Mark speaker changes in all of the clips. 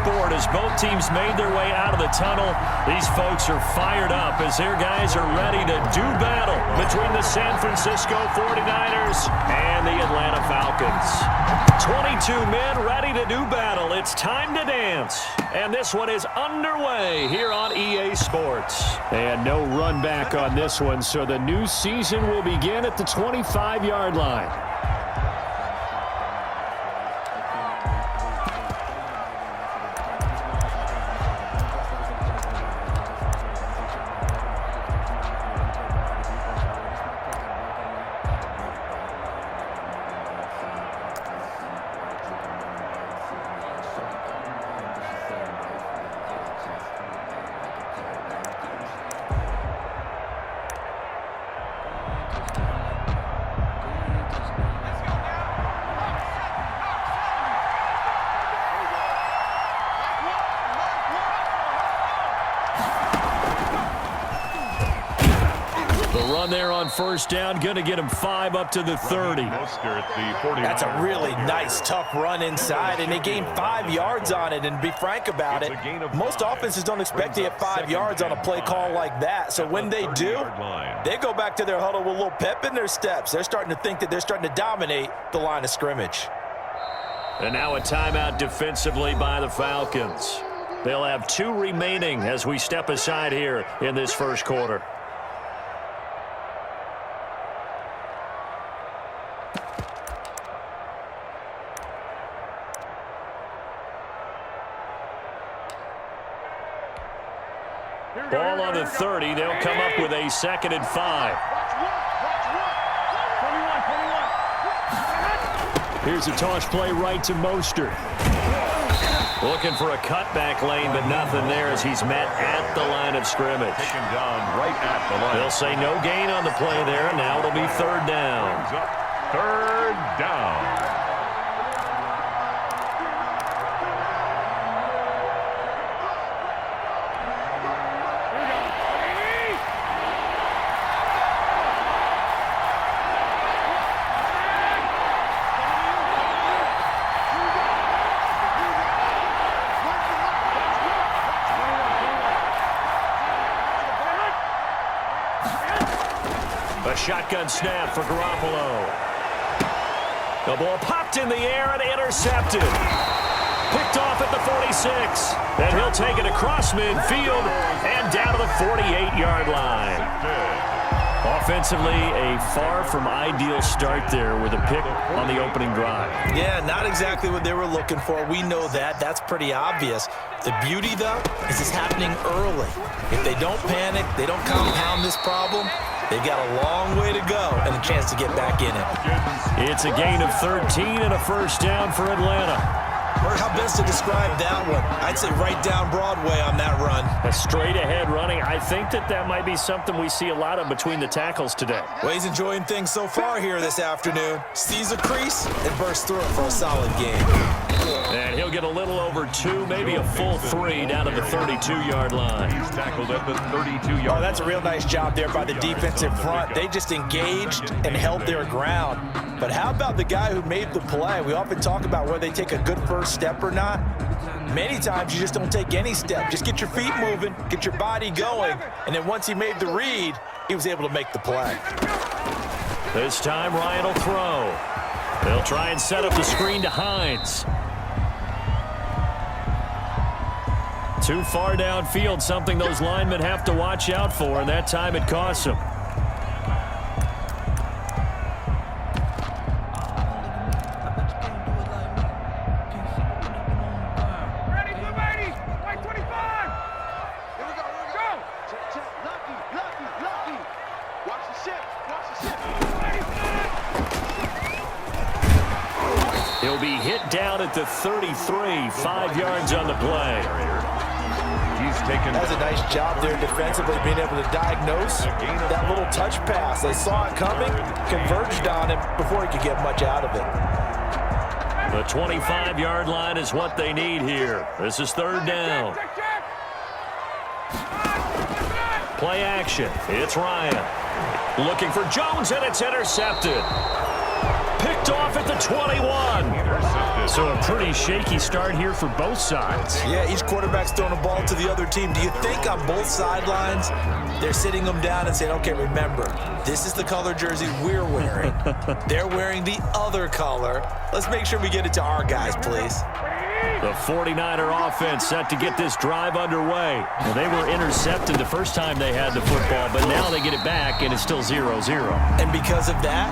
Speaker 1: sport as both teams made their way out of the tunnel. These folks are fired up as their guys are ready to do battle between the San Francisco 49ers and the Atlanta Falcons. 22 men ready to do battle. It's time to dance. And this one is underway here on EA Sports. And no run back on this one, so the new season will begin at the 25-yard line. There on first down, going to get him 5 up to the 30.
Speaker 2: That's a really nice, tough run inside, and they gained 5 yards on it. And to be frank about it, most offenses don't expect to get 5 yards on a play call like that. So when they do, they go back to their huddle with a little pep in their steps. They're starting to think that they're starting to dominate the line of scrimmage.
Speaker 1: And now a timeout defensively by the Falcons. They'll have 2 remaining as we step aside here in this first quarter. Ball on the 30. They'll come up with a 2nd and 5. Here's a toss play right to Mostert. Looking for a cutback lane, but nothing there as he's met at the line of scrimmage.
Speaker 3: Taken down right at the line.
Speaker 1: They'll say no gain on the play there. Now it'll be 3rd down.
Speaker 3: 3rd down.
Speaker 1: A shotgun snap for Garoppolo. The ball popped in the air and intercepted. Picked off at the 46. And he'll take it across midfield and down to the 48-yard line. Offensively, a far from ideal start there with a pick on the opening drive.
Speaker 2: Yeah, not exactly what they were looking for. We know that. That's pretty obvious. The beauty, though, is it's happening early. If they don't panic, they don't compound this problem, they've got a long way to go and a chance to get back in it.
Speaker 1: It's a gain of 13 and a first down for Atlanta.
Speaker 2: How best to describe that one? I'd say right down Broadway on that run.
Speaker 1: A straight-ahead running. I think that might be something we see a lot of between the tackles today.
Speaker 2: Well, he's enjoying things so far here this afternoon. Sees a crease and bursts through it for a solid game.
Speaker 1: And he'll get a little over 2, maybe a full 3 down to the 32-yard line.
Speaker 3: He's tackled at the 32-yard line.
Speaker 2: Oh, that's a real nice job there by the defensive front. They just engaged and held their ground. But how about the guy who made the play? We often talk about whether they take a good first step or not. Many times you just don't take any step. Just get your feet moving, get your body going, and then once he made the read, he was able to make the play.
Speaker 1: This time Ryan will throw. They'll try and set up the screen to Hines. Too far downfield, something those linemen have to watch out for, and that time it costs them. He'll be hit down at the 33, 5 yards on the play.
Speaker 2: That's a nice job there defensively, being able to diagnose that little touch pass. They saw it coming, converged on him before he could get much out of it.
Speaker 1: The 25-yard line is what they need here. This is 3rd down. Play action. It's Ryan. Looking for Jones, and it's intercepted. Picked picked off at the 21. So a pretty shaky start here for both sides.
Speaker 2: Yeah, each quarterback's throwing a ball to the other team. Do you think on both sidelines they're sitting them down and saying, okay, remember, this is the color jersey we're wearing. They're wearing the other color. Let's make sure we get it to our guys, please.
Speaker 1: The 49er offense set to get this drive underway. Well, they were intercepted the first time they had the football, but now they get it back, and it's still 0-0.
Speaker 2: And because of that,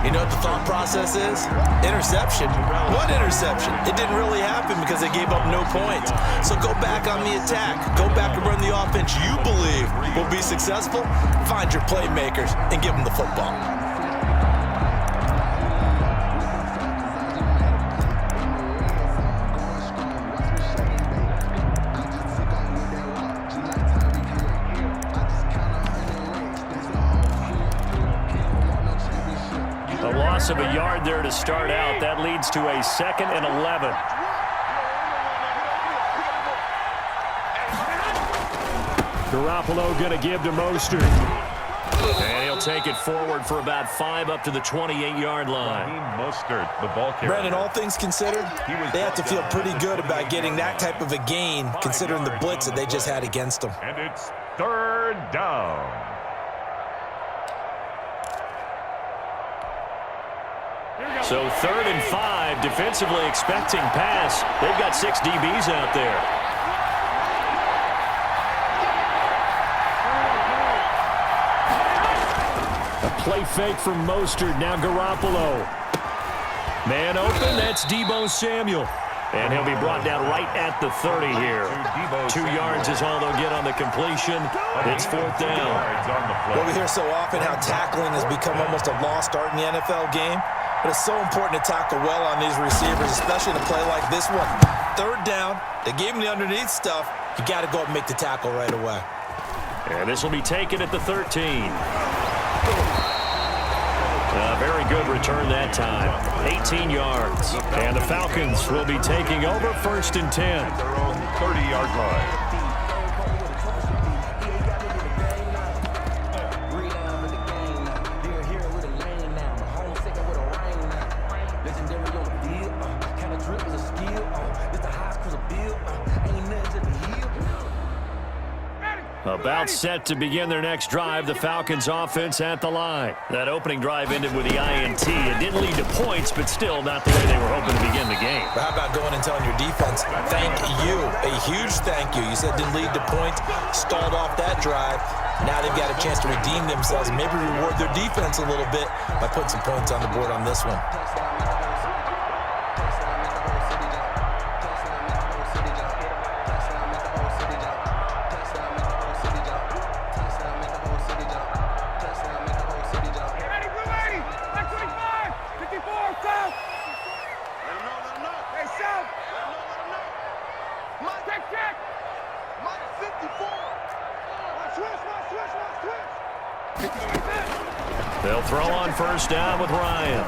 Speaker 2: you know what the thought process is? Interception. What interception? It didn't really happen because they gave up no points. So go back on the attack. Go back and run the offense you believe will be successful. Find your playmakers and give them the football.
Speaker 1: Of a yard there to start out. That leads to a 2nd and 11. Garoppolo going to give to Mostert. And he'll take it forward for about 5 up to the 28-yard line.
Speaker 3: Mostert, the ball carrier.
Speaker 2: Brandon, all things considered, they have to feel pretty good about getting that type of a gain considering the blitz that they just had against them.
Speaker 3: And it's 3rd down.
Speaker 1: So 3rd and 5, defensively expecting pass. They've got 6 DBs out there. A play fake from Mostert, now Garoppolo. Man open, that's Deebo Samuel. And he'll be brought down right at the 30 here. 2 yards is all they'll get on the completion. It's 4th down.
Speaker 2: Well, we hear so often how tackling has become almost a lost art in the NFL game. But it's so important to tackle well on these receivers, especially in a play like this one. 3rd down, they gave him the underneath stuff. You got to go up and make the tackle right away.
Speaker 1: And this will be taken at the 13. A very good return that time. 18 yards. And the Falcons will be taking over 1st and 10.
Speaker 3: Their own 30-yard line.
Speaker 1: About set to begin their next drive, the Falcons offense at the line. That opening drive ended with the INT. It didn't lead to points, but still not the way they were hoping to begin the game.
Speaker 2: But how about going and telling your defense, thank you, a huge thank you. You said it didn't lead to points, stalled off that drive. Now they've got a chance to redeem themselves and maybe reward their defense a little bit by putting some points on the board on this one.
Speaker 1: They'll throw on 1st down with Ryan.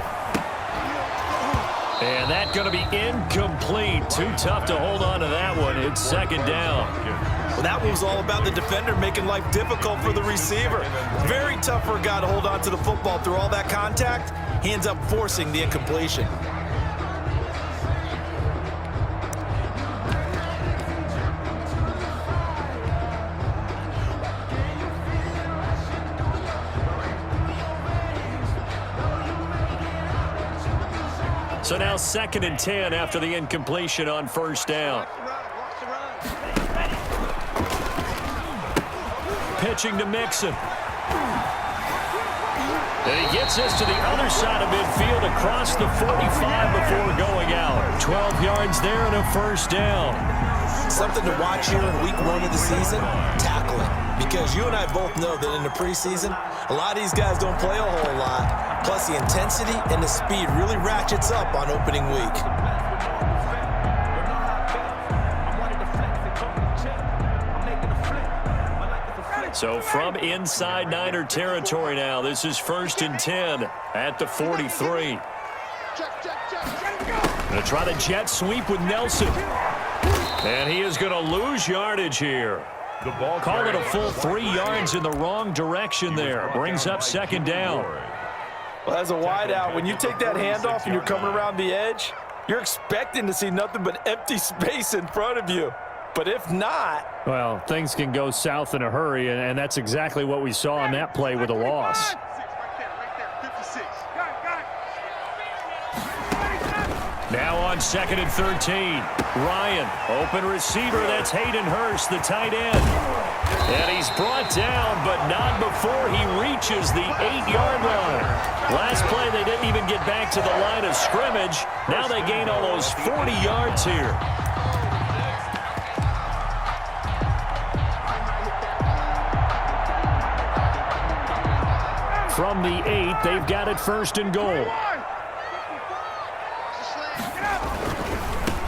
Speaker 1: And that's going to be incomplete. Too tough to hold on to that one. It's 2nd down.
Speaker 2: Well, that was all about the defender making life difficult for the receiver. Very tough for a guy to hold on to the football through all that contact. He ends up forcing the incompletion.
Speaker 1: So now 2nd and 10 after the incompletion on 1st down. Pitching to Mixon. And he gets us to the other side of midfield across the 45 before going out. 12 yards there and a 1st down.
Speaker 2: Something to watch here in week 1 of the season, tackling. Because you and I both know that in the preseason, a lot of these guys don't play a whole lot. Plus, the intensity and the speed really ratchets up on opening week.
Speaker 1: So from inside Niner territory now, this is 1st and 10 at the 43. Going to try the jet sweep with Nelson. And he is going to lose yardage here.
Speaker 3: The ball
Speaker 1: Call it a full 3 yards in the wrong direction there. Brings up 2nd down.
Speaker 2: Well, as a wideout, when you take that handoff and you're coming around the edge, you're expecting to see nothing but empty space in front of you. But if not...
Speaker 1: Well, things can go south in a hurry, and that's exactly what we saw on that play with a loss. Now on 2nd and 13. Ryan, open receiver. That's Hayden Hurst, the tight end. And he's brought down, but not before he reaches the 8-yard line. Last play, they didn't even get back to the line of scrimmage. Now they gain almost 40 yards here. From the 8, they've got it 1st and goal.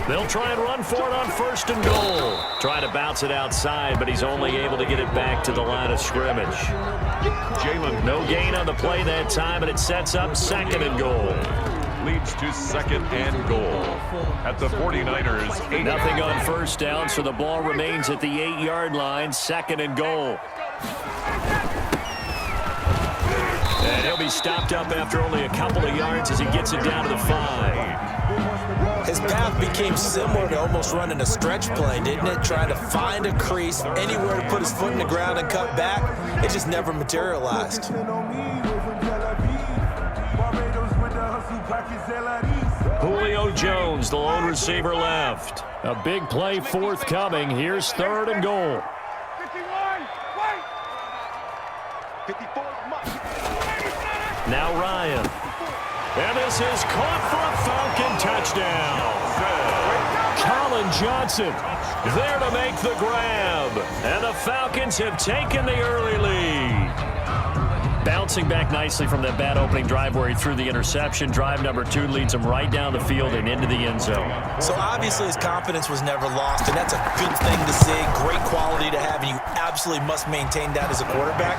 Speaker 1: They'll try and run for it on 1st and goal. Try to bounce it outside, but he's only able to get it back to the line of scrimmage. No gain on the play that time, and it sets up 2nd and goal.
Speaker 3: Leads to 2nd and goal at the 49ers.
Speaker 1: Nothing on 1st down, so the ball remains at the 8-yard line. 2nd and goal. And he'll be stopped up after only a couple of yards as he gets it down to the 5.
Speaker 2: His path became similar to almost running a stretch play, didn't it? Trying to find a crease, anywhere to put his foot in the ground and cut back. It just never materialized.
Speaker 1: Julio Jones, the lone receiver left. A big play forthcoming. Here's 3rd and goal. Now Ryan. And this is caught for a Falcon touchdown. Colin Johnson there to make the grab. And the Falcons have taken the early lead. Bouncing back nicely from that bad opening drive where he threw the interception. Drive number 2 leads him right down the field and into the end zone.
Speaker 2: So obviously his confidence was never lost, and that's a good thing to see. Great quality to have, and you absolutely must maintain that as a quarterback.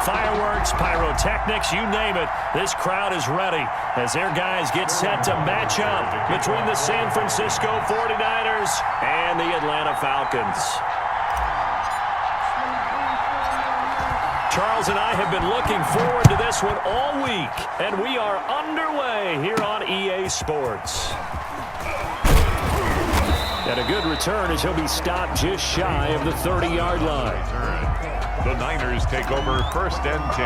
Speaker 1: Fireworks, pyrotechnics, you name it. This crowd is ready as their guys get set to match up between the San Francisco 49ers and the Atlanta Falcons. Charles and I have been looking forward to this one all week, and we are underway here on EA Sports. And a good return as he'll be stopped just shy of the 30-yard line.
Speaker 3: The Niners take over 1st and 10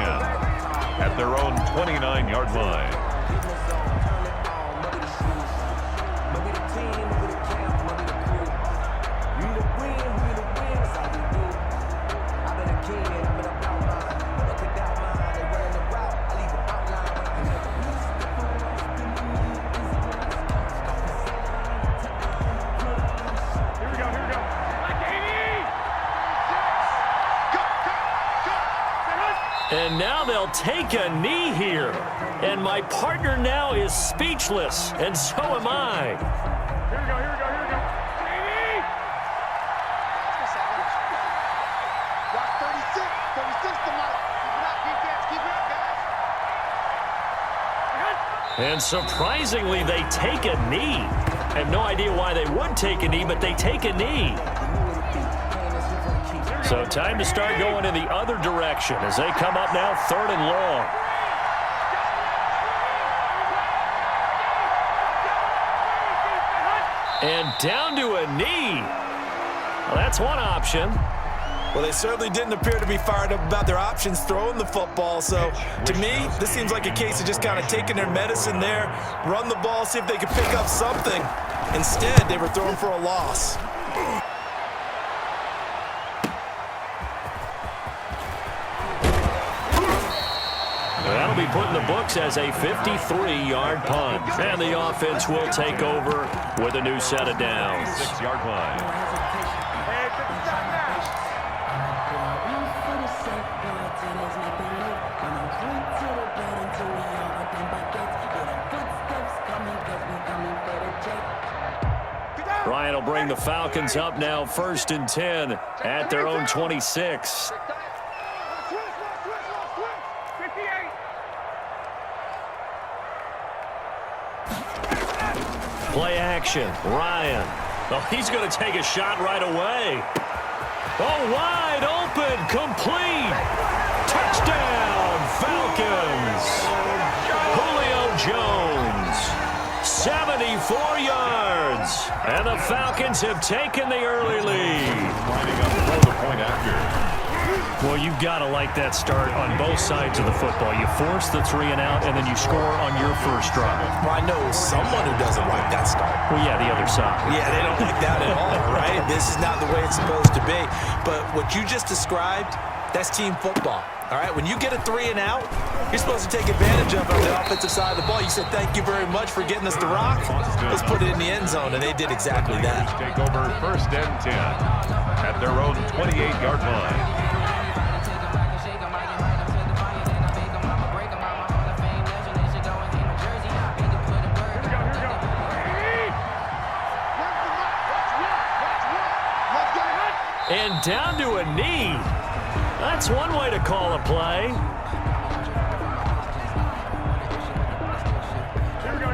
Speaker 3: at their own 29-yard line.
Speaker 1: And now they'll take a knee here. And my partner now is speechless, and so am I.
Speaker 4: Here we go, here we go, here we go. Knee! Got 36 tonight. Keep it up, defense, keep it up, guys.
Speaker 1: And surprisingly, they take a knee. I have no idea why they would take a knee, but they take a knee. So time to start going in the other direction as they come up now 3rd and long. And down to a knee. Well, that's one option.
Speaker 2: Well, they certainly didn't appear to be fired up about their options throwing the football. So, to me, this seems like a case of just kind of taking their medicine there, run the ball, see if they can pick up something. Instead, they were throwing for a loss.
Speaker 1: That'll be put in the books as a 53-yard punt. And the offense will take over with a new set of downs.
Speaker 3: 6-yard line.
Speaker 1: Ryan will bring the Falcons up now 1st and 10 at their own 26. Play action. Ryan. Oh, he's going to take a shot right away. Oh, wide open. Complete. Touchdown, Falcons. Jones. 74 yards. And the Falcons have taken the early lead.
Speaker 3: Lining up for the point after.
Speaker 1: Well, you've got to like that start on both sides of the football. You force the 3 and out, and then you score on your first drive.
Speaker 2: Well, I know someone who doesn't like that start.
Speaker 1: Well, yeah, the other side.
Speaker 2: Yeah, they don't like that at all, right? This is not the way it's supposed to be. But what you just described, that's team football. All right, when you get a 3 and out, you're supposed to take advantage of it on the offensive side of the ball. You said, thank you very much for getting us the rock. Let's put it in the end zone, and they did exactly that.
Speaker 3: Take over 1st and 10 at their own 28-yard line.
Speaker 1: And down to a knee. That's one way to call a play.
Speaker 4: Here we go.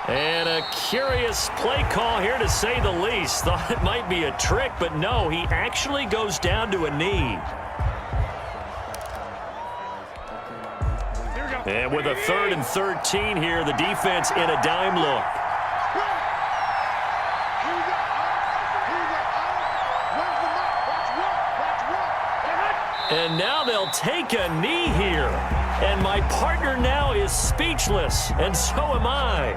Speaker 4: 20.
Speaker 1: And a curious play call here, to say the least. Thought it might be a trick, but no, he actually goes down to a knee. And with a 3rd and 13 here, the defense in a dime look. And now they'll take a knee here. And my partner now is speechless, and so am I.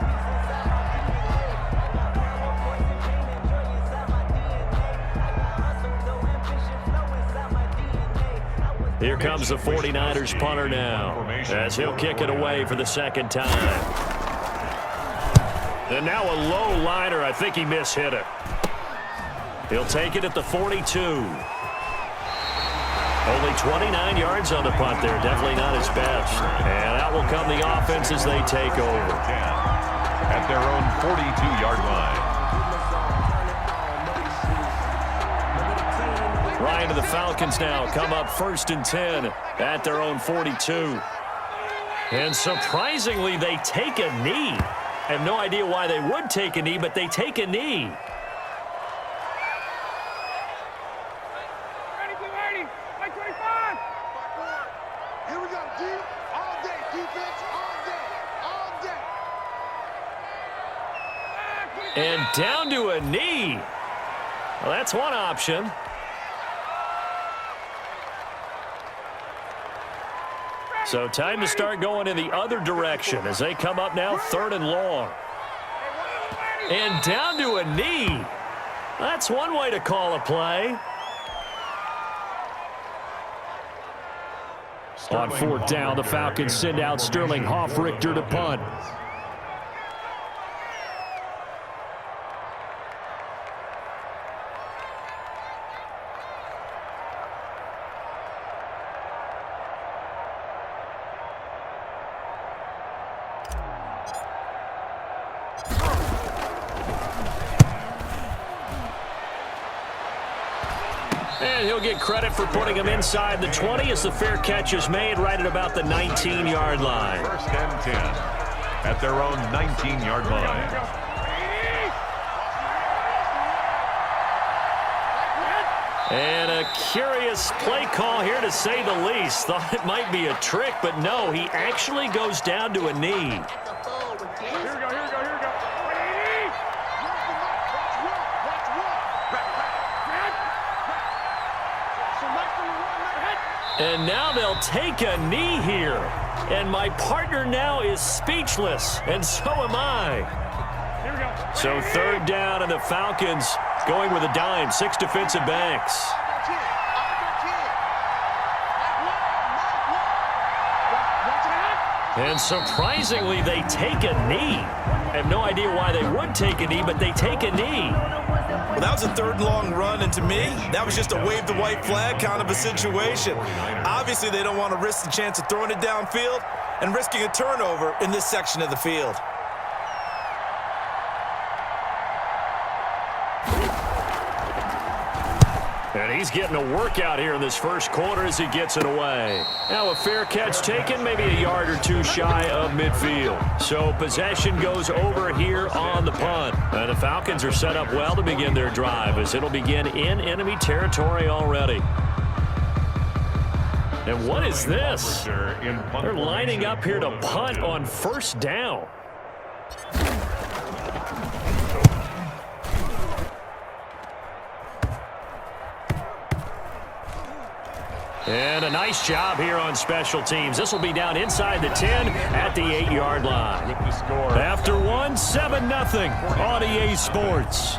Speaker 1: Here comes the 49ers punter now, as he'll kick it away for the 2nd time. And now a low liner. I think he mishit it. He'll take it at the 42. Only 29 yards on the punt there. Definitely not his best. And out will come the offense as they take over.
Speaker 3: At their own 42-yard line.
Speaker 1: Ryan to the Falcons now. Come up 1st and 10 at their own 42. And surprisingly, they take a knee. I have no idea why they would take a knee, but they take a knee. And down to a knee. Well, that's one option. So time to start going in the other direction as they come up now 3rd and long. And down to a knee. That's one way to call a play. On 4th down, the Falcons send out Sterling Hoffrichter to punt. And he'll get credit for putting him inside the 20 as the fair catch is made right at about the 19-yard line.
Speaker 3: 1st and 10 at their own 19-yard line.
Speaker 1: And a curious play call here, to say the least. Thought it might be a trick, but no, he actually goes down to a knee. And now they'll take a knee here. And my partner now is speechless, and so am I. So 3rd down, and the Falcons going with a dime. 6 defensive backs. And surprisingly, they take a knee. I have no idea why they would take a knee, but they take a knee.
Speaker 2: Well, that was a 3rd long run, and to me, that was just a wave the white flag kind of a situation. Obviously, they don't want to risk the chance of throwing it downfield and risking a turnover in this section of the field.
Speaker 1: And he's getting a workout here in this first quarter as he gets it away. Now a fair catch taken, maybe a yard or two shy of midfield. So possession goes over here on the punt. And the Falcons are set up well to begin their drive as it'll begin in enemy territory already. And what is this? They're lining up here to punt on first down. And a nice job here on special teams. This will be down inside the 10 at the 8-yard line. After one, 7-0 on EA Sports.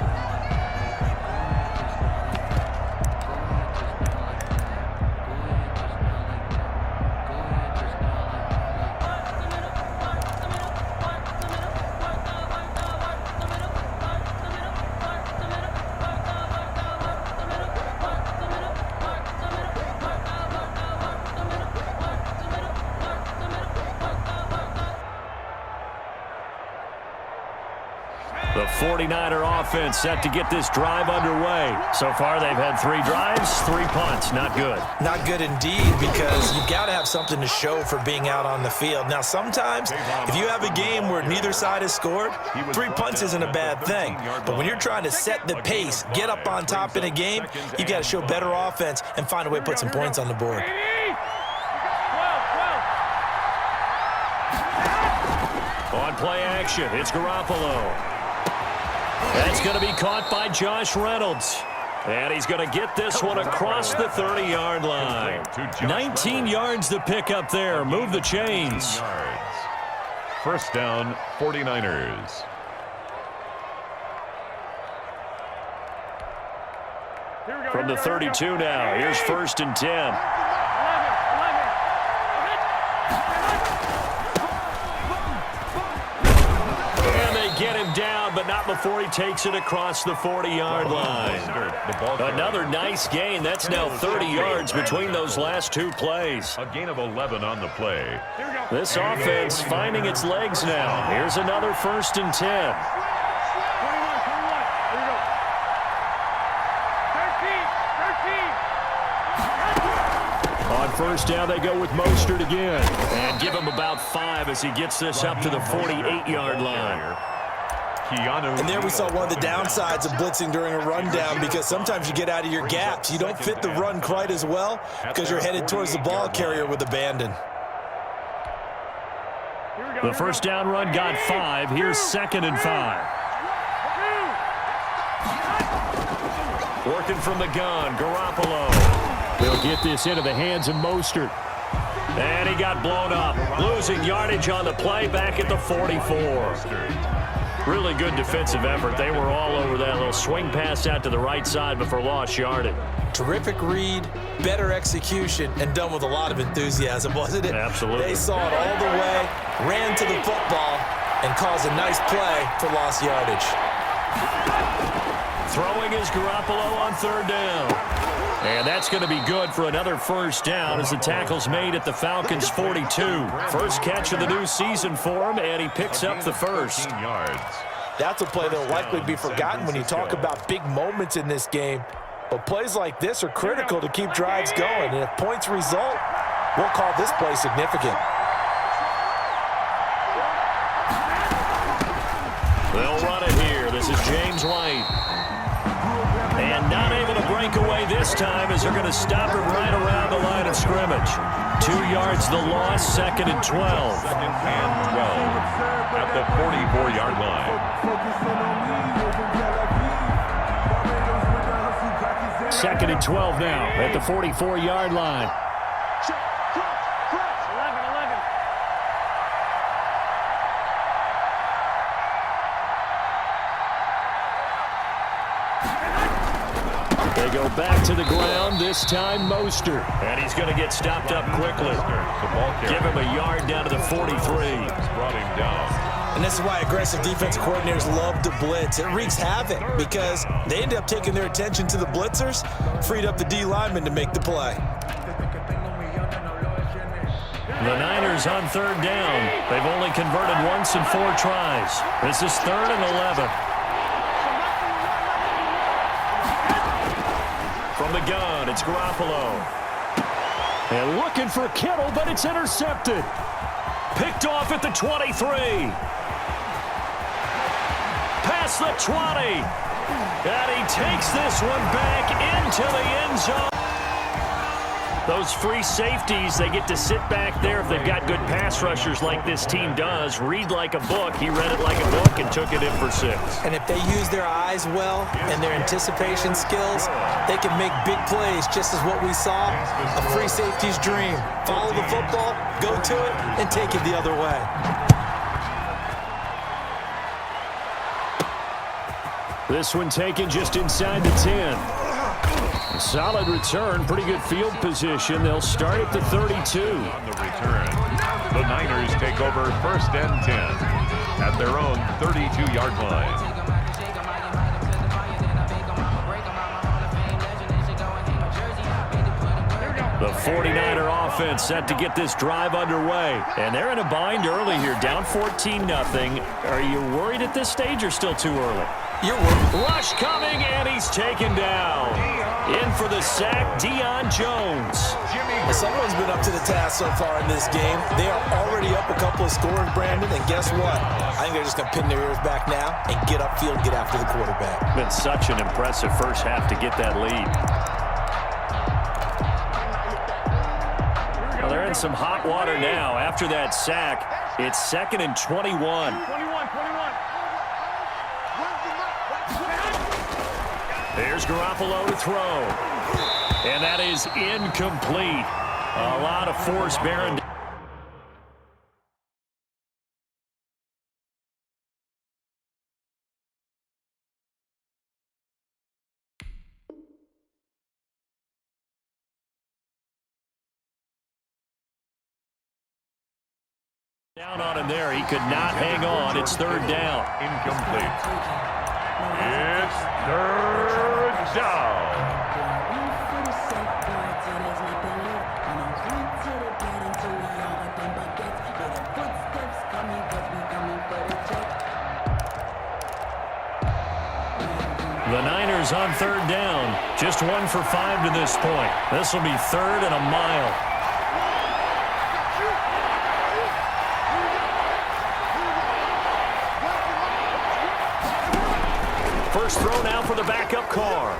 Speaker 1: The 49er offense set to get this drive underway. So far, they've had 3 drives, 3 punts. Not good.
Speaker 2: Not good indeed, because you've got to have something to show for being out on the field. Now, sometimes, if you have a game where neither side has scored, 3 punts isn't a bad thing. But when you're trying to set the pace, get up on top in a game, you've got to show better offense and find a way to put some points on the board.
Speaker 1: On play action, it's Garoppolo. That's going to be caught by Josh Reynolds. And he's going to get this one across the 30-yard line. 19 yards to pick up there. Move the chains.
Speaker 3: First down, 49ers.
Speaker 1: From the 32 now, here's 1st and 10. Get him down, but not before he takes it across the 40-yard line. Another nice gain. That's now 30 yards between those last 2 plays.
Speaker 3: A gain of 11 on the play.
Speaker 1: This offense finding its legs now. Here's another 1st and 10. On first down, they go with Mostert again. And give him about 5 as he gets this up to the 48-yard line.
Speaker 2: And there we saw one of the downsides of blitzing during a rundown, because sometimes you get out of your gaps. You don't fit the run quite as well because you're headed towards the ball carrier with abandon.
Speaker 1: The first down run got 5. Here's 2nd and 5. Working from the gun, Garoppolo. They'll get this into the hands of Mostert. And he got blown up. Losing yardage on the play back at the 44. Really good defensive effort. They were all over that little swing pass out to the right side before lost yardage.
Speaker 2: Terrific read, better execution, and done with a lot of enthusiasm, wasn't it?
Speaker 1: Absolutely.
Speaker 2: They saw it all the way, ran to the football, and caused a nice play for lost yardage.
Speaker 1: Throwing is Garoppolo on 3rd down. And that's going to be good for another first down as the tackle's made at the Falcons' 42. First catch of the new season for him, and he picks up the first.
Speaker 2: That's a play that will likely be forgotten when you talk about big moments in this game. But plays like this are critical to keep drives going. And if points result, we'll call this play significant.
Speaker 1: They'll run it here. This is James White. And not able to break away this time as they're going to stop it right around the line of scrimmage. 2 yards the loss, 2nd and 12.
Speaker 3: 2nd and 12 at the 44-yard line.
Speaker 1: 2nd and 12 now at the 44-yard line. They go back to the ground, this time Mostert. And he's going to get stopped up quickly. Give him a yard down to the 43.
Speaker 3: Brought him down.
Speaker 2: And this is why aggressive defensive coordinators love to blitz. It wreaks havoc because they end up taking their attention to the blitzers, freed up the D lineman to make the play.
Speaker 1: The Niners on 3rd down. They've only converted once in 4 tries. This is 3rd and 11. From the gun, it's Garoppolo. And looking for Kittle, but it's intercepted. Picked off at the 23. Past the 20. And he takes this one back into the end zone. Those free safeties, they get to sit back there if they've got good pass rushers like this team does. Read like a book. He read it like a book and took it in for 6.
Speaker 2: And if they use their eyes well and their anticipation skills, they can make big plays, just as what we saw, a free safety's dream. Follow the football, go to it, and take it the other way.
Speaker 1: This one taken just inside the 10. A solid return, pretty good field position. They'll start at the 32.
Speaker 3: On the return, the Niners take over 1st and 10 at their own 32-yard line.
Speaker 1: The 49er offense set to get this drive underway. And they're in a bind early here, down 14-0. Are you worried at this stage or still too early?
Speaker 2: You're worried.
Speaker 1: Rush coming, and he's taken down. In for the sack, Deion Jones.
Speaker 2: Someone's been up to the task so far in this game. They are already up a couple of scores, Brandon, and guess what? I think they're just going to pin their ears back now and get upfield, get after the quarterback.
Speaker 1: Been such an impressive first half to get that lead. Well, they're in some hot water now. After that sack, it's 2nd and 21. There's Garoppolo to throw. And that is incomplete. A lot of force bearing. Down on him there. He could not hang on. It's 3rd down.
Speaker 3: Incomplete. It's 3rd down.
Speaker 1: The Niners on 3rd down. Just 1 for 5 to this point. This will be 3rd and a mile. First throw now for the backup car.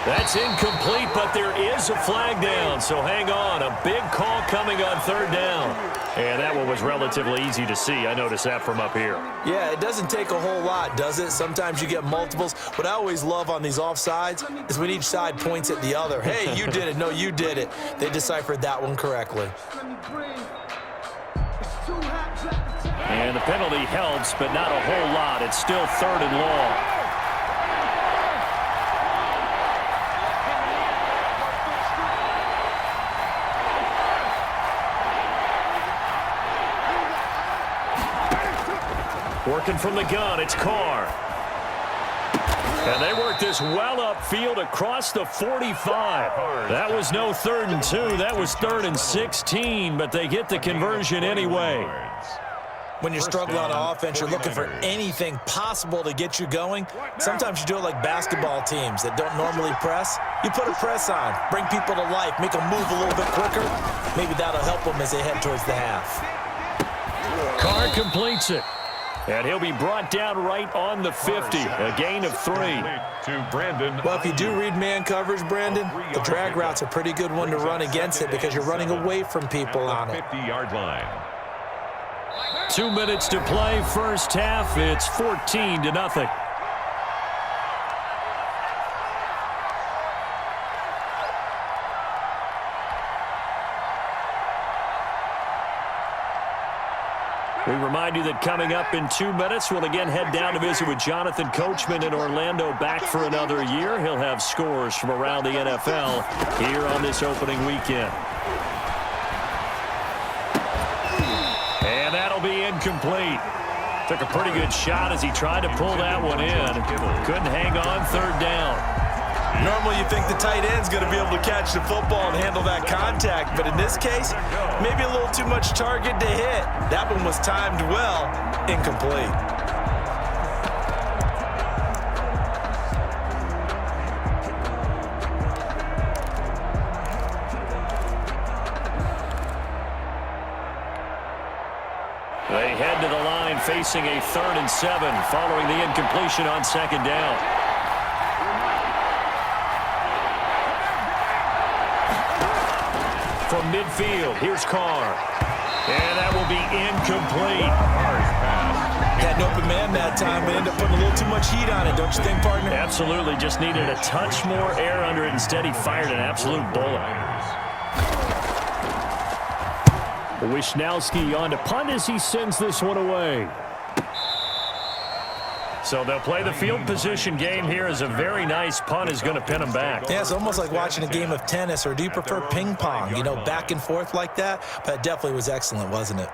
Speaker 1: That's incomplete, but there is a flag down, so hang on. A big call coming on 3rd down. And that one was relatively easy to see. I noticed that from up here.
Speaker 2: Yeah, it doesn't take a whole lot, does it? Sometimes you get multiples. What I always love on these offsides is when each side points at the other. Hey, you did it. No, you did it. They deciphered that one correctly.
Speaker 1: And the penalty helps, but not a whole lot. It's still 3rd and long. Working from the gun, it's Carr. And they work this well upfield across the 45. That was no 3rd and 2. That was 3rd and 16, but they get the conversion anyway.
Speaker 2: When you're struggling on offense, you're looking for anything possible to get you going. Sometimes you do it like basketball teams that don't normally press. You put a press on, bring people to life, make them move a little bit quicker. Maybe that'll help them as they head towards the half.
Speaker 1: Carr completes it. And he'll be brought down right on the 50. A gain of 3.
Speaker 3: To Brandon.
Speaker 2: Well, if you do read man coverage, Brandon, the drag route's a pretty good one to run against it because you're running away from people on it.
Speaker 3: 50-yard line.
Speaker 1: 2 minutes to play, first half. It's 14-0. We remind you that coming up in 2 minutes, we'll again head down to visit with Jonathan Coachman in Orlando, back for another year. He'll have scores from around the NFL here on this opening weekend. And that'll be incomplete. Took a pretty good shot as he tried to pull that one in. Couldn't hang on, 3rd down.
Speaker 2: Normally you think the tight end's going to be able to catch the football and handle that contact, but in this case, maybe a little too much target to hit. That one was timed well, incomplete.
Speaker 1: They head to the line facing a 3rd and 7 following the incompletion on 2nd down. from midfield. Here's Carr. And that will be incomplete.
Speaker 2: Had an open man that time, but ended up putting a little too much heat on it, don't you think, partner?
Speaker 1: Absolutely. Just needed a touch more air under it. Instead, he fired an absolute bullet. Wisnowski on to punt as he sends this one away. So they'll play the field position game here as a very nice punt is going to pin them back.
Speaker 2: Yeah, it's almost like watching a game of tennis, or do you prefer ping pong? You know, back and forth like that? But it definitely was excellent, wasn't it?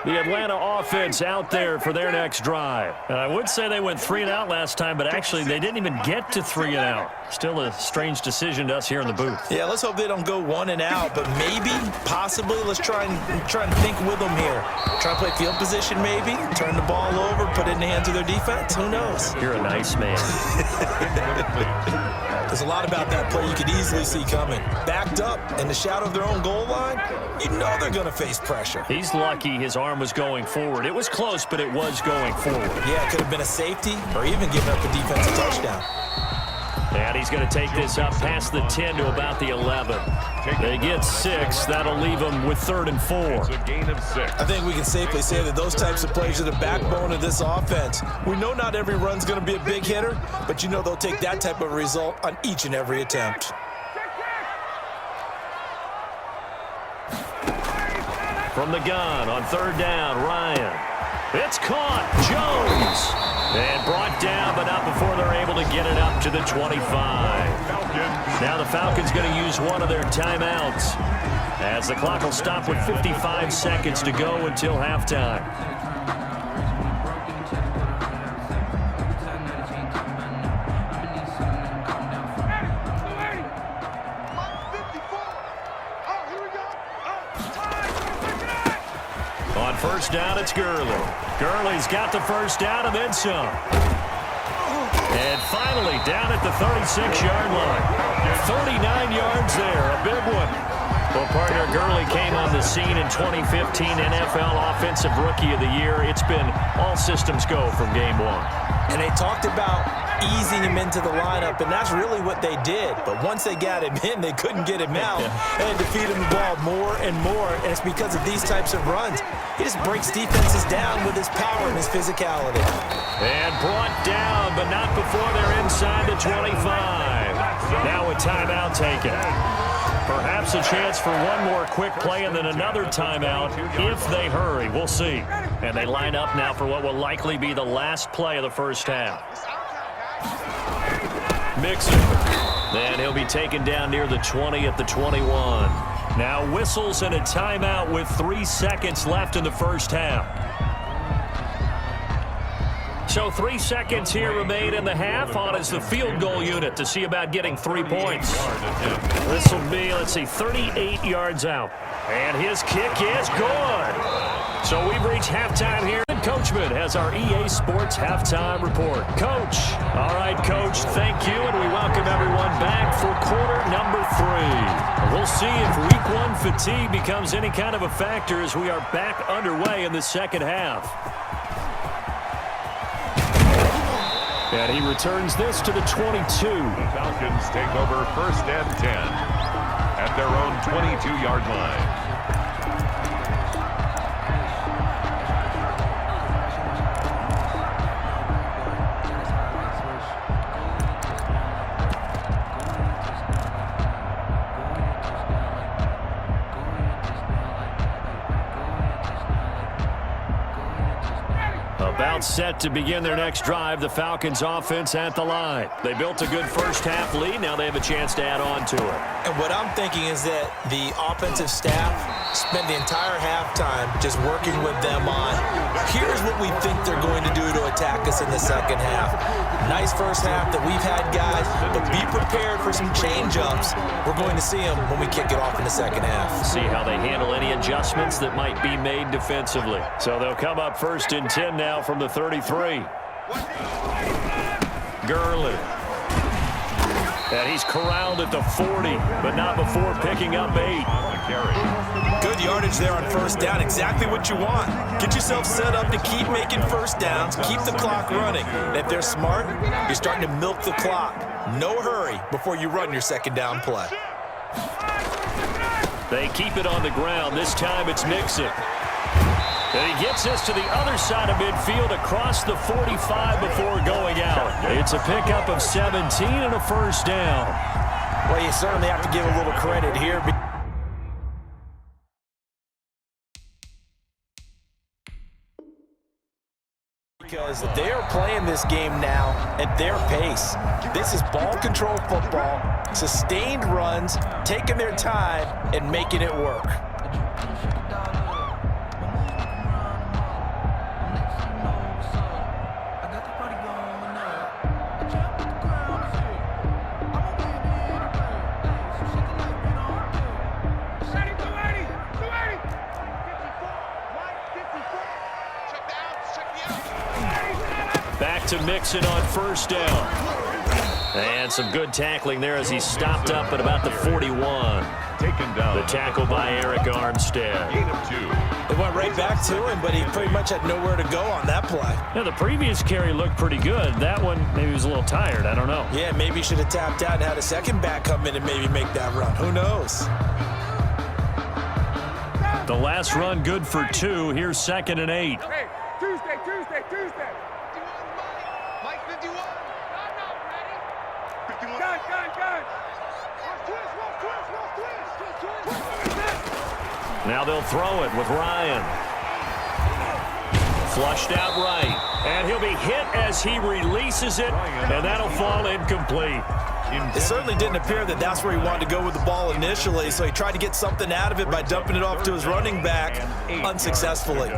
Speaker 1: The Atlanta offense out there for their next drive. And I would say they went 3 and out last time, but actually they didn't even get to 3 and out. Still a strange decision to us here in the booth.
Speaker 2: Yeah, let's hope they don't go 1 and out, but maybe, possibly, let's try and think with them here. Try to play field position maybe, turn the ball over, put it in the hands of their defense. Who knows?
Speaker 1: You're a nice man.
Speaker 2: There's a lot about that play you could easily see coming. Backed up in the shadow of their own goal line, you know they're going to face pressure.
Speaker 1: He's lucky his arm was going forward. It was close, but it was going forward.
Speaker 2: Yeah, it could have been a safety or even giving up a defensive touchdown.
Speaker 1: And he's going to take this up past the 10 to about the 11. They get 6. That'll leave them with 3rd and 4.
Speaker 3: It's a gain of 6.
Speaker 2: I think we can safely say that those types of plays are the backbone of this offense. We know not every run's going to be a big hitter, but you know they'll take that type of result on each and every attempt.
Speaker 1: From the gun on 3rd down, Ryan. It's caught. Jones. And brought down, but not before they're able to get it up to the 25. Now the Falcons going to use one of their timeouts, as the clock will stop with 55 seconds to go until halftime. On 1st down, it's Gurley. Gurley's got the 1st down and then some. And finally down at the 36-yard line. 39 yards there, a big one. Well, partner, Gurley came on the scene in 2015, NFL Offensive Rookie of the Year. It's been all systems go from game 1.
Speaker 2: And they talked about easing him into the lineup, and that's really what they did. But once they got him in, they couldn't get him out. They had to feed him the ball more and more, and it's because of these types of runs. He just breaks defenses down with his power and his physicality.
Speaker 1: And brought down, but not before they're inside the 25. Now a timeout taken. Perhaps a chance for one more quick play and then another timeout if they hurry. We'll see. And they line up now for what will likely be the last play of the 1st half. Mixon. Then he'll be taken down near the 20 at the 21. Now whistles and a timeout with 3 seconds left in the 1st half. So 3 seconds here remain in the half. On is the field goal unit to see about getting 3 points. This will be, let's see, 38 yards out. And his kick is good. So we've reached halftime here. And Coachman has our EA Sports halftime report. Coach. All right, Coach, thank you. And we welcome everyone back for quarter number 3. We'll see if week 1 fatigue becomes any kind of a factor as we are back underway in the 2nd half. And he returns this to the 22.
Speaker 3: The Falcons take over 1st and 10 at their own 22-yard line.
Speaker 1: About set to begin their next drive, the Falcons offense at the line. They built a good 1st half lead. Now they have a chance to add on to it.
Speaker 2: And what I'm thinking is that the offensive staff spent the entire halftime just working with them on, here's what we think they're going to do to attack us in the 2nd half. Nice 1st half that we've had, guys, but be prepared for some change-ups. We're going to see them when we kick it off in the 2nd half.
Speaker 1: See how they handle any adjustments that might be made defensively. So they'll come up 1st and 10 now from the 33. Gurley. And he's corralled at the 40, but not before picking up 8.
Speaker 2: Good yardage there on first down. Exactly what you want. Get yourself set up to keep making first downs, keep the clock running. And if they're smart, you're starting to milk the clock. No hurry before you run your second down play.
Speaker 1: They keep it on the ground. This time it's Mixon. And he gets us to the other side of midfield across the 45 before going out. It's a pickup of 17 and a first down.
Speaker 2: Well, you certainly have to give a little credit here. Because they are playing this game now at their pace. This is ball control football, sustained runs, taking their time and making it work.
Speaker 1: Back to Mixon on first down. And some good tackling there as he stopped up at about the 41.
Speaker 3: Taken down.
Speaker 1: The tackle by Eric Armstead.
Speaker 2: They went right back to him, but he pretty much had nowhere to go on that play.
Speaker 1: Yeah, the previous carry looked pretty good. That one, maybe he was a little tired. I don't know.
Speaker 2: Yeah, maybe he should have tapped out and had a second back come in and maybe make that run. Who knows?
Speaker 1: The last run good for 2. Here's 2nd and 8.
Speaker 4: Hey, Tuesday. Mike 51. I'm not ready. 51. Gun. Twist.
Speaker 1: Now they'll throw it with Ryan. Flushed out right. And he'll be hit as he releases it, and that'll fall incomplete.
Speaker 2: It certainly didn't appear that that's where he wanted to go with the ball initially, so he tried to get something out of it by dumping it off to his running back unsuccessfully.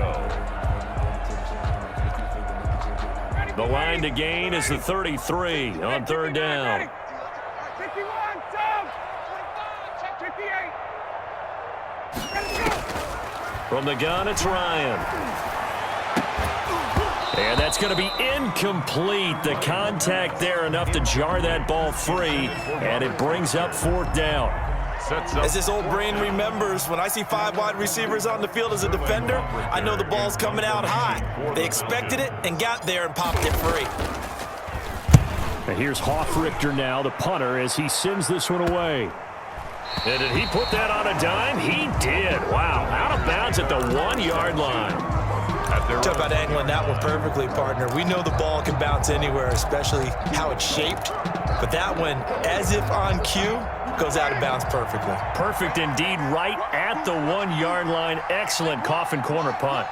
Speaker 1: The line to gain is the 33 on 3rd down.
Speaker 4: 51, Tom. 58.
Speaker 1: From the gun, it's Ryan. And that's going to be incomplete. The contact there enough to jar that ball free, and it brings up 4th down.
Speaker 2: As this old brain remembers, when I see 5 wide receivers on the field as a defender, I know the ball's coming out high. They expected it and got there and popped it free.
Speaker 1: And here's Hoffrichter now, the punter, as he sends this one away. And did he put that on a dime? He did. Wow, out of bounds at the 1-yard line.
Speaker 2: Talk about angling that one perfectly, partner. We know the ball can bounce anywhere, especially how it's shaped. But that one, as if on cue, goes out of bounds perfectly.
Speaker 1: Perfect indeed, right at the 1-yard line. Excellent coffin corner punt.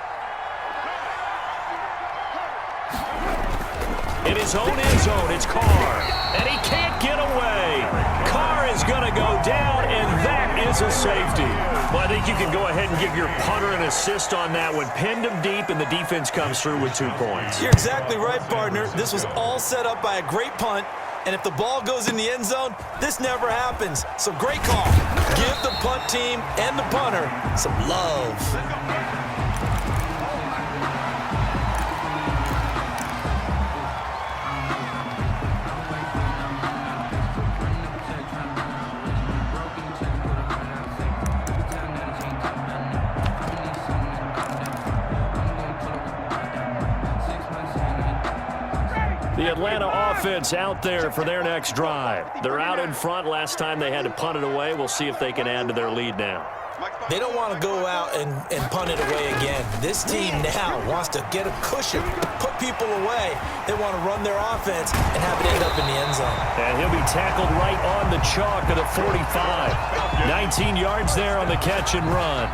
Speaker 1: In his own end zone, it's Carr. And he can't get away. Carr is going to go down, and that is a safety. Well, I think you can go ahead and give your punter an assist on that one. Pinned him deep, and the defense comes through with 2 points.
Speaker 2: You're exactly right, partner. This was all set up by a great punt. And if the ball goes in the end zone, this never happens. So great call. Give the punt team and the punter some love.
Speaker 1: The Atlanta offense out there for their next drive. They're out in front. Last time they had to punt it away. We'll see if they can add to their lead now.
Speaker 2: They don't want to go out and punt it away again. This team now wants to get a cushion, put people away. They want to run their offense and have it end up in the end zone.
Speaker 1: And he'll be tackled right on the chalk of the 45. 19 yards there on the catch and run.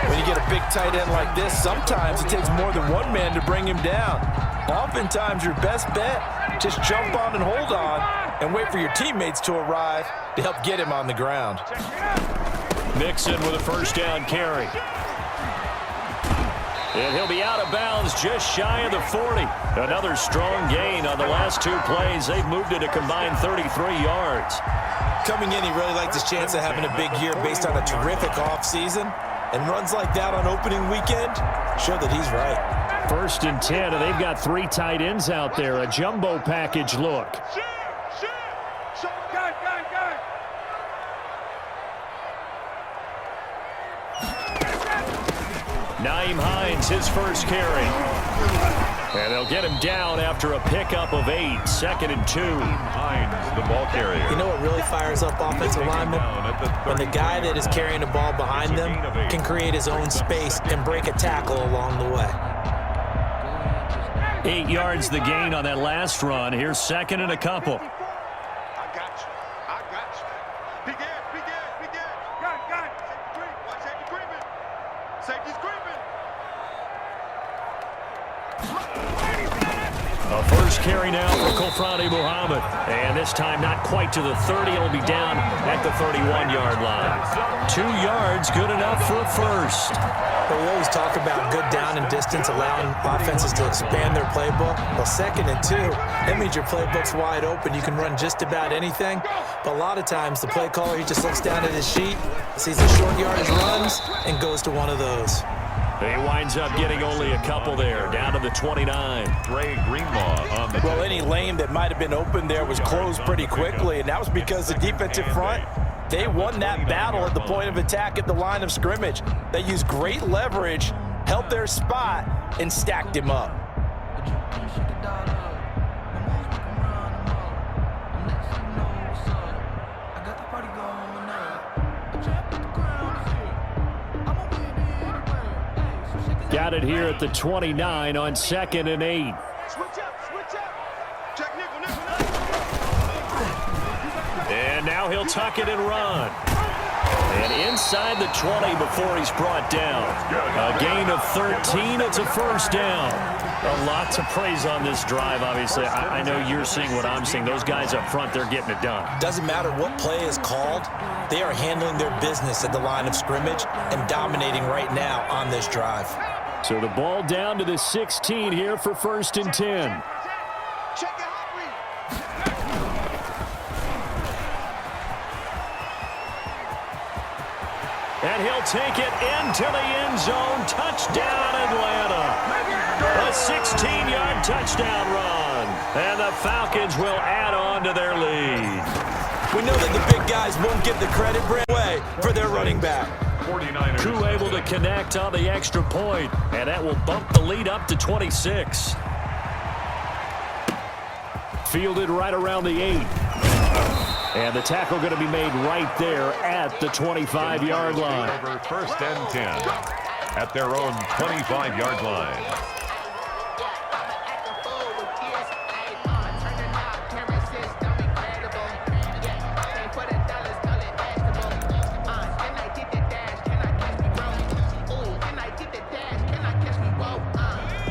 Speaker 2: When you get a big tight end like this, sometimes it takes more than one man to bring him down. Oftentimes, your best bet, just jump on and hold on and wait for your teammates to arrive to help get him on the ground.
Speaker 1: Mixon with a first down carry. And he'll be out of bounds just shy of the 40. Another strong gain on the last 2 plays. They've moved it a combined 33 yards.
Speaker 2: Coming in, he really liked his chance of having a big year based on a terrific offseason. And runs like that on opening weekend show that he's right.
Speaker 1: 1st and 10, and they've got 3 tight ends out there. A jumbo package look. Nyheim Hines, his first carry. And they'll get him down after a pickup of 8, 2nd and 2.
Speaker 3: Hines, the ball carrier.
Speaker 2: You know what really fires up offensive linemen? When the guy that is carrying the ball behind them can create his own space and break a tackle along the way.
Speaker 1: 8 yards the gain on that last run. Here's 2nd and a couple.
Speaker 4: I got you. I got you. Big Ed, Big Ed, Big Ed. Got it. Watch safety creeping. Safety's creeping.
Speaker 1: A first carry now for Kofrani Muhammad. And this time not quite to the 30. It'll be down at the 31-yard line. 2 yards, good enough for a first.
Speaker 2: But we always talk about good down and distance, allowing offenses to expand their playbook. Well, 2nd and 2, that means your playbook's wide open. You can run just about anything. But a lot of times, the play caller, he just looks down at his sheet, sees the short yardage runs, and goes to one of those.
Speaker 1: He winds up getting only a couple there, down to the 29.
Speaker 3: Ray Greenlaw on the
Speaker 2: Well, any lane that might have been open there was closed pretty quickly, and that was because the defensive front, they won that battle at the point of attack at the line of scrimmage. They used great leverage, held their spot, and stacked him up.
Speaker 1: Got it here at the 29 on 2nd and 8.
Speaker 4: Switch up. Check nickel.
Speaker 1: And now he'll tuck it and run. And inside the 20 before he's brought down. A gain of 13. It's a first down. A lot to praise on this drive, obviously. I know you're seeing what I'm seeing. Those guys up front, they're getting it done.
Speaker 2: Doesn't matter what play is called. They are handling their business at the line of scrimmage and dominating right now on this drive.
Speaker 1: So the ball down to the 16 here for 1st and 10.
Speaker 4: Check it out,
Speaker 1: And he'll take it into the end zone. Touchdown, Atlanta. A 16-yard touchdown run. And the Falcons will add on to their lead.
Speaker 2: We know that the big guys won't get the credit away for their running back.
Speaker 3: 49ers.
Speaker 1: Koo able to connect on the extra point, and that will bump the lead up to 26. Fielded right around the 8. And the tackle going to be made right there at the 25-yard line.
Speaker 3: Over 1st and 10 at their own 25-yard line.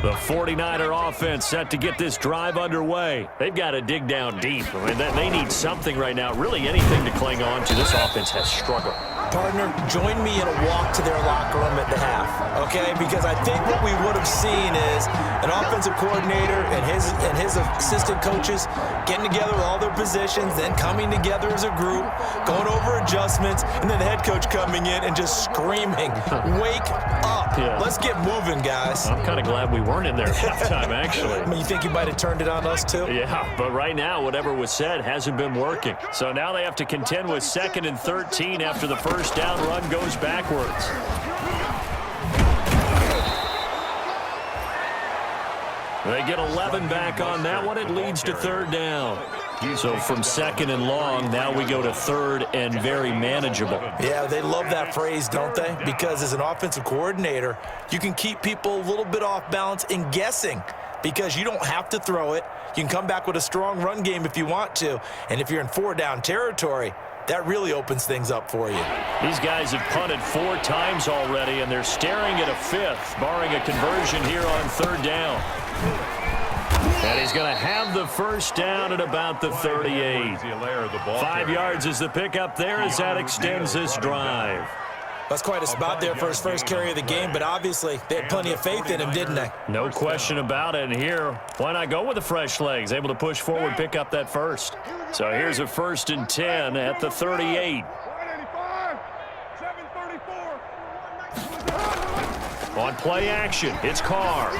Speaker 1: The 49er offense set to get this drive underway. They've got to dig down deep. I mean, they need something right now, really anything to cling on to. This offense has struggled.
Speaker 2: Partner, join me in a walk to their locker room at the half, okay? Because I think what we would have seen is an offensive coordinator and his assistant coaches getting together with all their positions, then coming together as a group, going over adjustments, and then the head coach coming in and just screaming, "Wake up!
Speaker 1: Yeah.
Speaker 2: Let's get moving, guys."
Speaker 1: I'm kind of glad we weren't in there at halftime, actually.
Speaker 2: I mean, you think you might have turned it on us too?
Speaker 1: Yeah, but right now, whatever was said hasn't been working. So now they have to contend with 2nd and 13 after the first down run goes backwards. They get 11 back on that one. It leads to 3rd down. So from 2nd and long, now we go to 3rd and very manageable.
Speaker 2: Yeah, they love that phrase, don't they? Because as an offensive coordinator, you can keep people a little bit off balance and guessing because you don't have to throw it. You can come back with a strong run game if you want to. And if you're in 4-down territory, that really opens things up for you.
Speaker 1: These guys have punted 4 times already, and they're staring at a 5th, barring a conversion here on 3rd down. And he's going to have the first down at about the 38. 5 yards is the pickup there as that extends this drive.
Speaker 2: That's quite a spot there for his first carry of the game, but obviously they had plenty of faith in him, didn't they?
Speaker 1: No question about it. And here, why not go with the fresh legs? Able to push forward, pick up that first. So here's a 1st and 10 at the 38.
Speaker 4: 185, 734.
Speaker 1: On play action, it's Carr.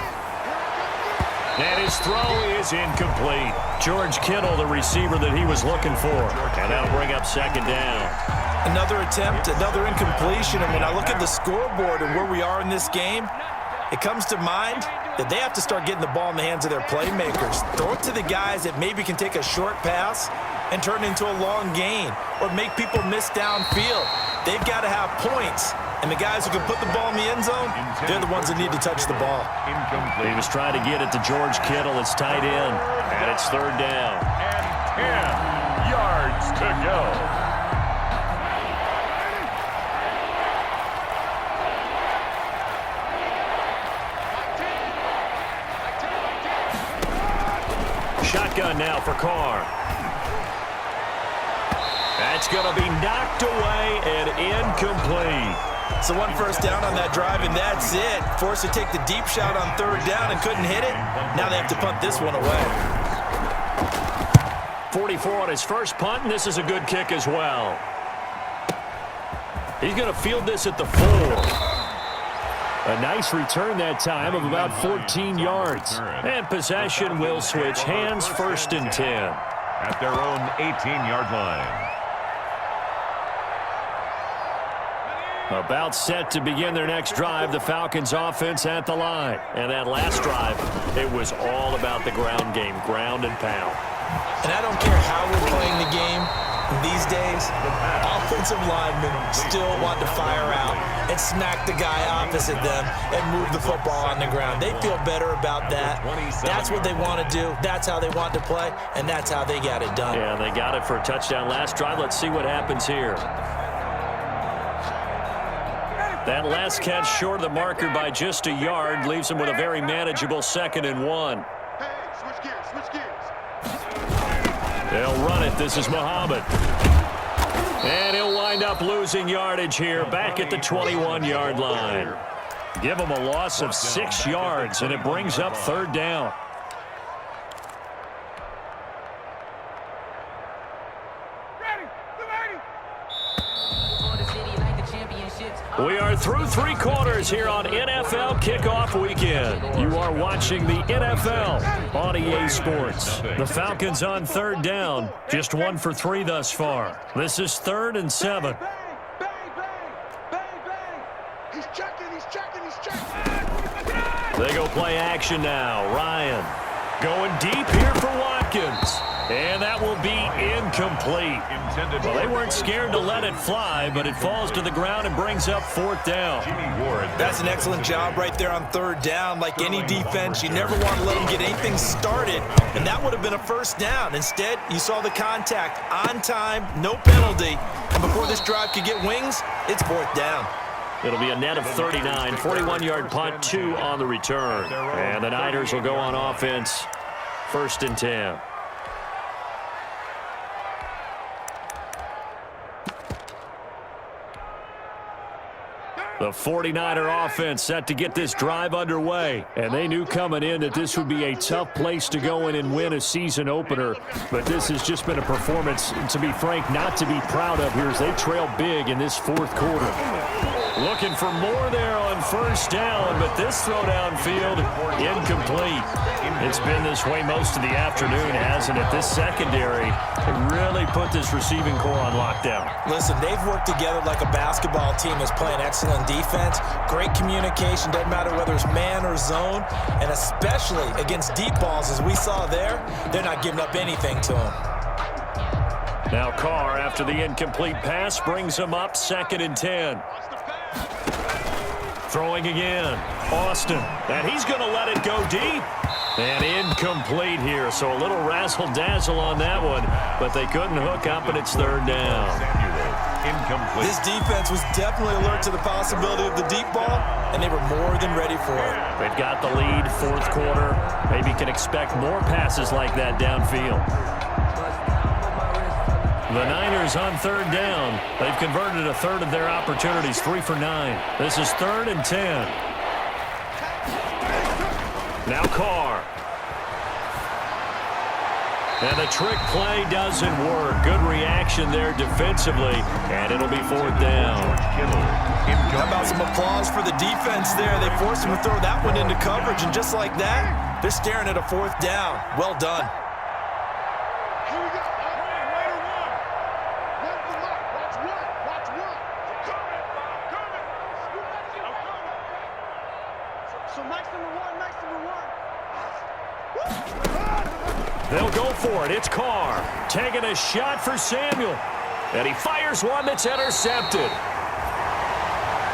Speaker 1: And his throw is incomplete. George Kittle, the receiver that he was looking for. And that'll bring up second down.
Speaker 2: Another attempt, another incompletion. And when I look at the scoreboard and where we are in this game, it comes to mind that they have to start getting the ball in the hands of their playmakers. Throw it to the guys that maybe can take a short pass and turn it into a long gain or make people miss downfield. They've got to have points. And the guys who can put the ball in the end zone, they're the ones that need to touch the ball.
Speaker 1: He was trying to get it to George Kittle. It's tight end. And it's third down.
Speaker 3: And 10 yards to go.
Speaker 1: Shotgun now for Carr. That's going to be knocked away and incomplete.
Speaker 2: So one first down on that drive, and that's it. Forced to take the deep shot on third down and couldn't hit it. Now they have to punt this one away.
Speaker 1: 44 on his first punt, and this is a good kick as well. He's going to field this at the 4. A nice return that time of about 14 yards. And possession will switch hands, first and 10.
Speaker 3: At their own 18-yard line.
Speaker 1: About set to begin their next drive, the Falcons offense at the line. And that last drive, it was all about the ground game, ground and pound.
Speaker 2: And I don't care how we're playing the game these days, offensive linemen still want to fire out and smack the guy opposite them and move the football on the ground. They feel better about that. That's what they want to do. That's how they want to play, and that's how they got it done.
Speaker 1: Yeah, they got it for a touchdown last drive. Let's see what happens here. That last catch short of the marker by just a yard leaves them with a very manageable 2nd and 1.
Speaker 4: Hey, switch gears, switch gears.
Speaker 1: They'll run it. This is Muhammad. And he'll wind up losing yardage here back at the 21-yard line. Give him a loss of 6 yards, and it brings up third down. We are through 3 quarters here on NFL Kickoff Weekend. You are watching the NFL on EA Sports. The Falcons on third down, just 1 for 3 thus far. This is 3rd and 7.
Speaker 4: Bang, bang, bang, bang. He's checking, he's checking, he's checking.
Speaker 1: They go play action now. Ryan going deep here for Watkins. And that will be incomplete. Well, they weren't scared to let it fly, but it falls to the ground and brings up 4th down.
Speaker 2: That's an excellent job right there on third down. Like any defense, you never want to let them get anything started, and that would have been a first down. Instead, you saw the contact on time, no penalty, and before this drive could get wings, it's 4th down.
Speaker 1: It'll be a net of 39, 41-yard punt, 2 on the return. And the Niners will go on offense, 1st and 10. The 49er offense set to get this drive underway. And they knew coming in that this would be a tough place to go in and win a season opener. But this has just been a performance, to be frank, not to be proud of here as they trail big in this 4th quarter. Looking for more there on first down, but this throw downfield, incomplete. It's been this way most of the afternoon, hasn't it? This secondary really put this receiving core on lockdown.
Speaker 2: Listen, they've worked together like a basketball team that's playing excellent defense. Great communication, doesn't matter whether it's man or zone, and especially against deep balls, as we saw there, they're not giving up anything to them.
Speaker 1: Now Carr, after the incomplete pass, brings him up 2nd and 10. Throwing again, Austin, and he's going to let it go deep. And incomplete here, so a little razzle-dazzle on that one, but they couldn't hook up, and it's 3rd down.
Speaker 3: Incomplete.
Speaker 2: This defense was definitely alert to the possibility of the deep ball, and they were more than ready for it.
Speaker 1: They've got the lead, 4th quarter. Maybe can expect more passes like that downfield. The Niners on 3rd down. They've converted a 1/3 of their opportunities, 3 for 9. This is 3rd and 10. Now Carr. And the trick play doesn't work. Good reaction there defensively, and it'll be 4th down.
Speaker 2: How about some applause for the defense there? They forced him to throw that one into coverage, and just like that, they're staring at a 4th down. Well done.
Speaker 4: Here we go. Raider one. Run the lock. Watch one. Watch one. Coming. I'm coming. So Mike's number one.
Speaker 1: They'll go for it. It's Carr taking a shot for Samuel. And he fires one that's intercepted.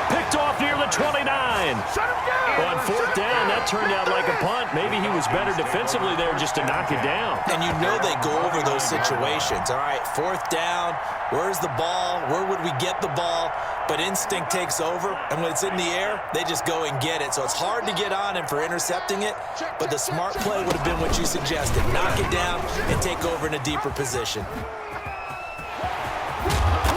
Speaker 1: Picked off near the 29. On 4th down, that turned out like a punt. Maybe he was better defensively there just to knock it down.
Speaker 2: And you know they go over those situations. All right, 4th down. Where's the ball? Where would we get the ball? But instinct takes over, and when it's in the air, they just go and get it. So it's hard to get on him for intercepting it, but the smart play would have been what you suggested. Knock it down and take over in a deeper position.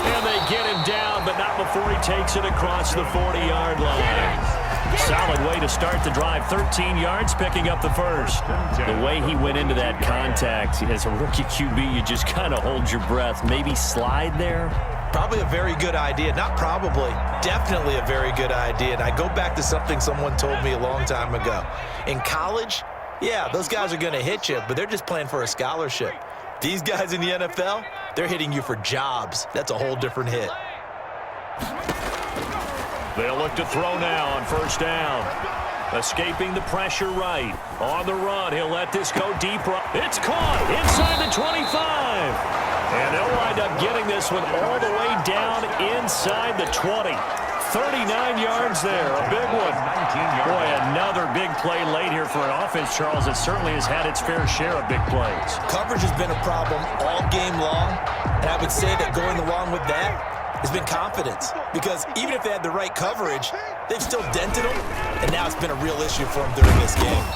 Speaker 1: And they get him down, but not before he takes it across the 40-yard line. Solid way to start the drive. 13 yards, picking up the first. The way he went into that contact, as a rookie QB, you just kind of hold your breath. Maybe slide there?
Speaker 2: Probably a very good idea. Not probably. Definitely a very good idea. And I go back to something someone told me a long time ago. In college, yeah, those guys are going to hit you, but they're just playing for a scholarship. These guys in the NFL, they're hitting you for jobs. That's a whole different hit.
Speaker 1: They'll look to throw now on 1st down. Escaping the pressure right. On the run, he'll let this go deep. It's caught inside the 25. And they'll wind up getting this one all the way down inside the 20. 39 yards there, a big one. Boy, another big play late here for an offense, Charles, that certainly has had its fair share of big plays.
Speaker 2: Coverage has been a problem all game long, and I would say that going along with that has been confidence. Because even if they had the right coverage, they've still dented them, and now it's been a real issue for them during this game.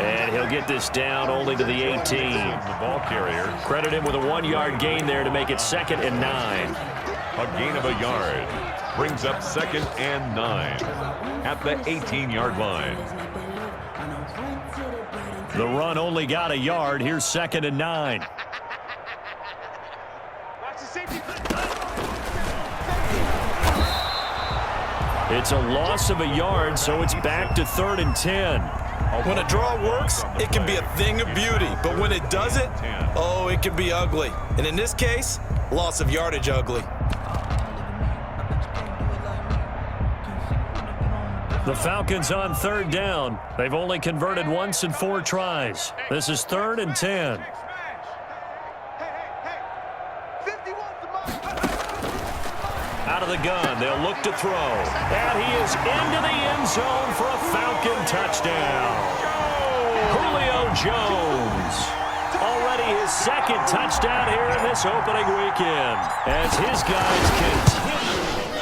Speaker 1: And he'll get this down only to the 18.
Speaker 3: The ball carrier.
Speaker 1: Credit him with a 1-yard gain there to make it 2nd and 9.
Speaker 3: A gain of a yard. Brings up 2nd and 9 at the 18-yard line.
Speaker 1: The run only got a yard. Here's 2nd and 9. It's a loss of a yard, so it's back to 3rd and 10.
Speaker 2: When a draw works, it can be a thing of beauty. But when it doesn't, oh, it can be ugly. And in this case, loss of yardage ugly.
Speaker 1: The Falcons on 3rd down. They've only converted once in 4 tries. This is 3rd and 10. Out of the gun, they'll look to throw. And he is into the end zone for a Falcon touchdown. Julio Jones. Already his 2nd touchdown here in this opening weekend, as his guys continue.